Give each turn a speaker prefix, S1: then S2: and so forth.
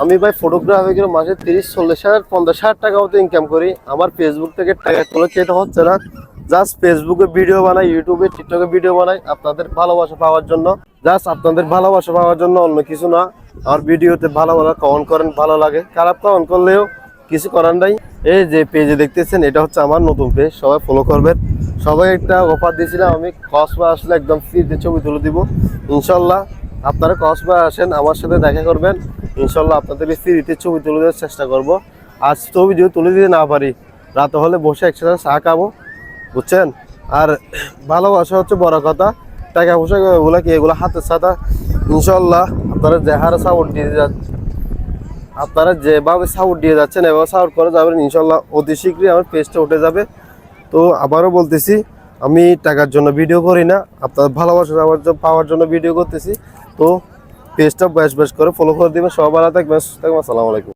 S1: আমি ভাই ফটোগ্রাফি করে মাসে 30-40 হাজার 50,000 টাকা মতো ইনকাম করি। আমার ফেসবুক থেকে টাকা তোলা চেয়ে হচ্ছে না, জাস্ট ফেসবুকে ভিডিও বানাই, ইউটিউবে টিকটকে ভিডিও বানাই আপনাদের ভালোবাসা পাওয়ার জন্য। জাস্ট আপনাদের ভালোবাসা পাওয়ার জন্য, অন্য কিছু না। আমার ভিডিওতে ভালো ভালো কমেন্ট করেন, ভালো লাগে। খারাপ কমেন্ট করলেও কিছু করার নাই। এই যে পেজে দেখতেছেন, এটা হচ্ছে আমার নতুন পেজ, সবাই ফলো করবেন। সবাই একটা অফার দিয়েছিলাম, আমি কক্সবাজার আসলে একদম ফ্রিতে ছবি তুলে দিব ইনশাল্লাহ। আপনারা কক্সবাজার আসেন, আমার সাথে দেখা করবেন ইনশাল্লাহ। আপনাদের ফ্রিতে ছবি তুলে দেওয়ার চেষ্টা করব। আজ ছবি যদি তুলে দিতে না পারি, রাতে হলে বসে একসাথে চা খাবো, বুঝছেন। আর ভালোবাসা হচ্ছে বড় কথা, টাকা পয়সা এগুলো কি, এগুলো হাতের সাথে ইনশাল্লাহ। আপনারা যে হারে সাপোর্ট দিয়ে যাচ্ছেন, আপনারা যেভাবে সাপোর্ট দিয়ে যাচ্ছেন এভাবে সাপোর্ট করে যাবেন ইনশাল্লাহ। অতি শীঘ্রই আমার পেজটা উঠে যাবে। তো আবারও বলতেছি, আমি টাকার জন্য ভিডিও করি না, আপনার ভালোবাসা পাওয়ার জন্য ভিডিও করতেছি। তো পেজটা বেশ করে ফলো করে দিবেন। সবাই ভালো থাকবেন, আসসালামু আলাইকুম।